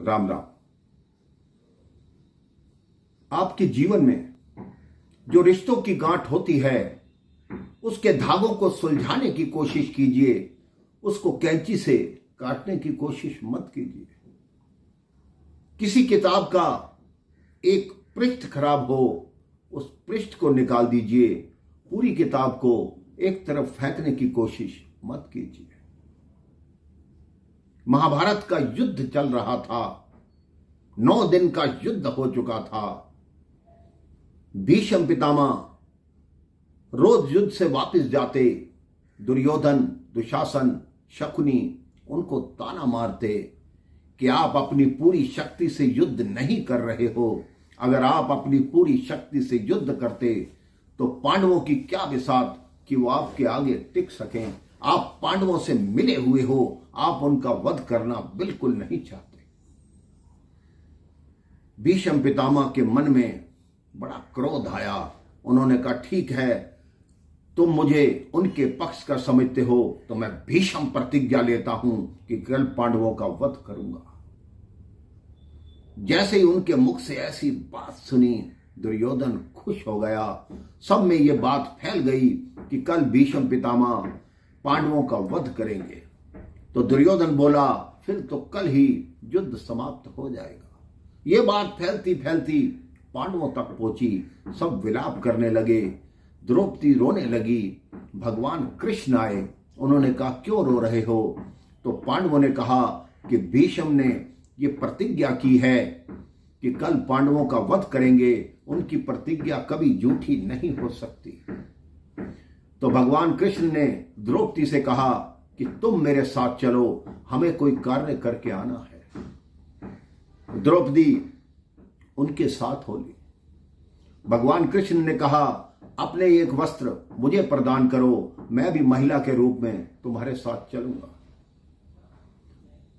राम राम। आपके जीवन में जो रिश्तों की गांठ होती है उसके धागों को सुलझाने की कोशिश कीजिए, उसको कैंची से काटने की कोशिश मत कीजिए। किसी किताब का एक पृष्ठ खराब हो, उस पृष्ठ को निकाल दीजिए, पूरी किताब को एक तरफ फेंकने की कोशिश मत कीजिए। महाभारत का युद्ध चल रहा था, 9 दिन का युद्ध हो चुका था। भीष्म पितामह रोज युद्ध से वापस जाते, दुर्योधन, दुशासन, शकुनी उनको ताना मारते कि आप अपनी पूरी शक्ति से युद्ध नहीं कर रहे हो। अगर आप अपनी पूरी शक्ति से युद्ध करते तो पांडवों की क्या बिसात कि वो आपके आगे टिक सकें। आप पांडवों से मिले हुए हो, आप उनका वध करना बिल्कुल नहीं चाहते। भीष्म पितामह के मन में बड़ा क्रोध आया। उन्होंने कहा, ठीक है, तुम मुझे उनके पक्ष का समझते हो तो मैं भीष्म प्रतिज्ञा लेता हूं कि कल पांडवों का वध करूंगा। जैसे ही उनके मुख से ऐसी बात सुनी, दुर्योधन खुश हो गया। सब में यह बात फैल गई कि कल भीष्म पितामह पांडवों का वध करेंगे। तो दुर्योधन बोला, फिर तो कल ही युद्ध समाप्त हो जाएगा। यह बात फैलती फैलती पांडवों तक पहुंची। सब विलाप करने लगे, द्रौपदी रोने लगी। भगवान कृष्ण आए, उन्होंने कहा, क्यों रो रहे हो? तो पांडवों ने कहा कि भीष्म ने ये प्रतिज्ञा की है कि कल पांडवों का वध करेंगे, उनकी प्रतिज्ञा कभी झूठी नहीं हो सकती। तो भगवान कृष्ण ने द्रौपदी से कहा कि तुम मेरे साथ चलो, हमें कोई कार्य करके आना है। द्रौपदी उनके साथ हो ली। भगवान कृष्ण ने कहा, अपने एक वस्त्र मुझे प्रदान करो, मैं भी महिला के रूप में तुम्हारे साथ चलूंगा।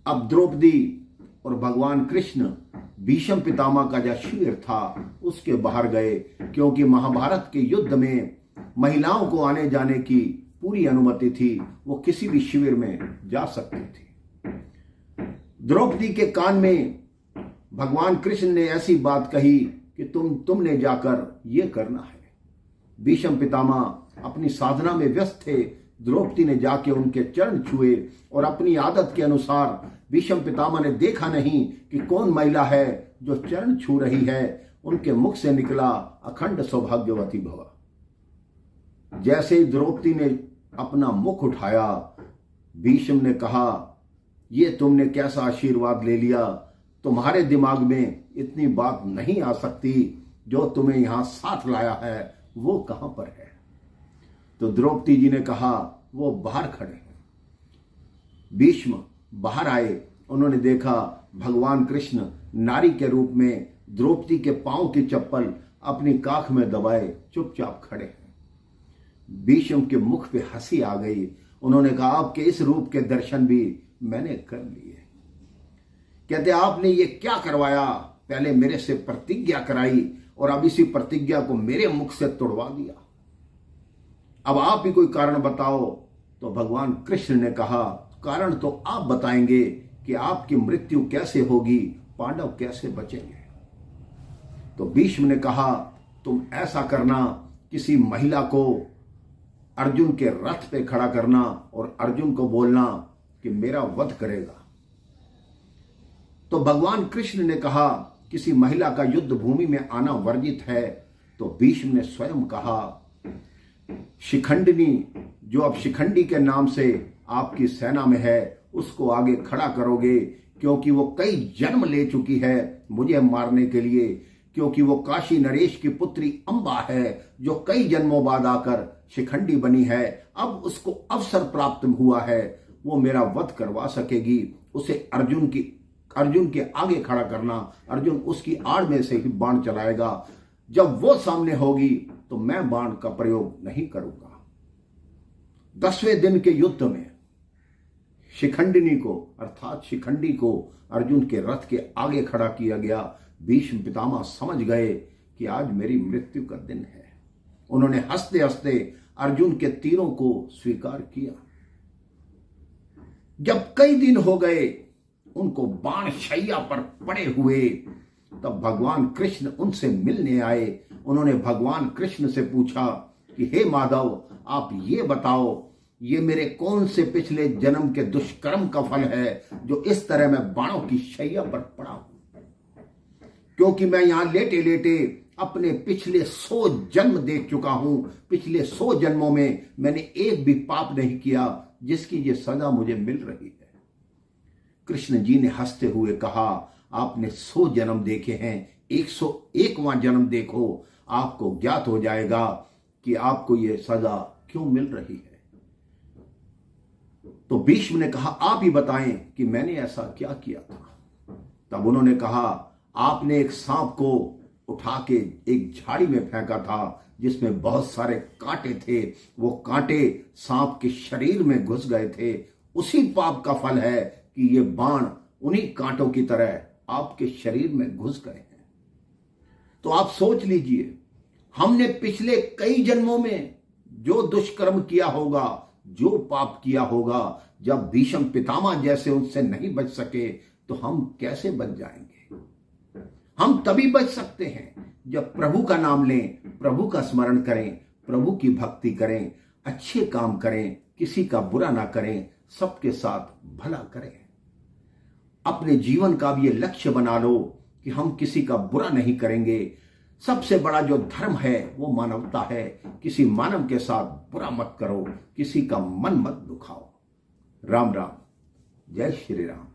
अब द्रौपदी और भगवान कृष्ण भीष्म पितामह का जो शिविर था उसके बाहर गए, क्योंकि महाभारत के युद्ध में महिलाओं को आने जाने की पूरी अनुमति थी। वो किसी भी शिविर में जा सकती थी। द्रौपदी के कान में भगवान कृष्ण ने ऐसी बात कही कि तुमने जाकर ये करना है। भीष्म पितामह अपनी साधना में व्यस्त थे। द्रौपदी ने जाके उनके चरण छुए और अपनी आदत के अनुसार भीष्म पितामह ने देखा नहीं कि कौन महिला है जो चरण छू रही है। उनके मुख से निकला, अखंड सौभाग्यवती भव। जैसे ही द्रौपदी ने अपना मुख उठाया, भीष्म ने कहा, ये तुमने कैसा आशीर्वाद ले लिया? तुम्हारे दिमाग में इतनी बात नहीं आ सकती। जो तुम्हें यहां साथ लाया है वो कहां पर है? तो द्रौपदी जी ने कहा, वो बाहर खड़े हैं। भीष्म बाहर आए, उन्होंने देखा भगवान कृष्ण नारी के रूप में द्रौपदी के पांव की चप्पल अपनी काख में दबाए चुपचाप खड़े हैं। भीष्म के मुख पे हंसी आ गई। उन्होंने कहा, आपके इस रूप के दर्शन भी मैंने कर लिए। कहते, आपने ये क्या करवाया? पहले मेरे से प्रतिज्ञा कराई और अब इसी प्रतिज्ञा को मेरे मुख से तोड़वा दिया। अब आप ही कोई कारण बताओ। तो भगवान कृष्ण ने कहा, कारण तो आप बताएंगे कि आपकी मृत्यु कैसे होगी, पांडव कैसे बचेंगे। तो भीष्म ने कहा, तुम ऐसा करना, किसी महिला को अर्जुन के रथ पे खड़ा करना और अर्जुन को बोलना कि मेरा वध करेगा। तो भगवान कृष्ण ने कहा, किसी महिला का युद्ध भूमि में आना वर्जित है। तो भीष्म ने स्वयं कहा, शिखंडिनी, जो अब शिखंडी के नाम से आपकी सेना में है, उसको आगे खड़ा करोगे, क्योंकि वो कई जन्म ले चुकी है मुझे मारने के लिए। क्योंकि वो काशी नरेश की पुत्री अंबा है जो कई जन्मों बाद आकर शिखंडी बनी है। अब उसको अवसर प्राप्त हुआ है, वो मेरा वध करवा सकेगी। उसे अर्जुन के आगे खड़ा करना, अर्जुन उसकी आड़ में से ही बाण चलाएगा। जब वो सामने होगी तो मैं बाण का प्रयोग नहीं करूंगा। 10वें दिन के युद्ध में शिखंडिनी को अर्थात शिखंडी को अर्जुन के रथ के आगे खड़ा किया गया। भीष्म पितामह समझ गए कि आज मेरी मृत्यु का दिन है। उन्होंने हंसते हंसते अर्जुन के तीरों को स्वीकार किया। जब कई दिन हो गए उनको बाण शैया पर पड़े हुए, तब भगवान कृष्ण उनसे मिलने आए। उन्होंने भगवान कृष्ण से पूछा कि हे माधव, आप ये बताओ, ये मेरे कौन से पिछले जन्म के दुष्कर्म का फल है जो इस तरह मैं बाणों की शैया पर पड़ा हूं? क्योंकि मैं यहां लेटे लेटे अपने पिछले 100 जन्म देख चुका हूं। पिछले 100 जन्मों में मैंने एक भी पाप नहीं किया जिसकी ये सजा मुझे मिल रही है। कृष्ण जी ने हंसते हुए कहा, आपने 100 जन्म देखे हैं, 101वां जन्म देखो, आपको ज्ञात हो जाएगा कि आपको यह सजा क्यों मिल रही है। तो भीष्म ने कहा, आप ही बताएं कि मैंने ऐसा क्या किया था। तब उन्होंने कहा, आपने एक सांप को उठा के एक झाड़ी में फेंका था जिसमें बहुत सारे कांटे थे। वो कांटे सांप के शरीर में घुस गए थे। उसी पाप का फल है कि ये बाण उन्हीं कांटों की तरह आपके शरीर में घुस गए हैं। तो आप सोच लीजिए, हमने पिछले कई जन्मों में जो दुष्कर्म किया होगा, जो पाप किया होगा, जब भीष्म पितामह जैसे उनसे नहीं बच सके तो हम कैसे बच जाएंगे? हम तभी बच सकते हैं जब प्रभु का नाम लें, प्रभु का स्मरण करें, प्रभु की भक्ति करें, अच्छे काम करें, किसी का बुरा ना करें, सबके साथ भला करें। अपने जीवन का भी ये लक्ष्य बना लो कि हम किसी का बुरा नहीं करेंगे। सबसे बड़ा जो धर्म है वो मानवता है। किसी मानव के साथ बुरा मत करो, किसी का मन मत दुखाओ। राम राम, जय श्री राम।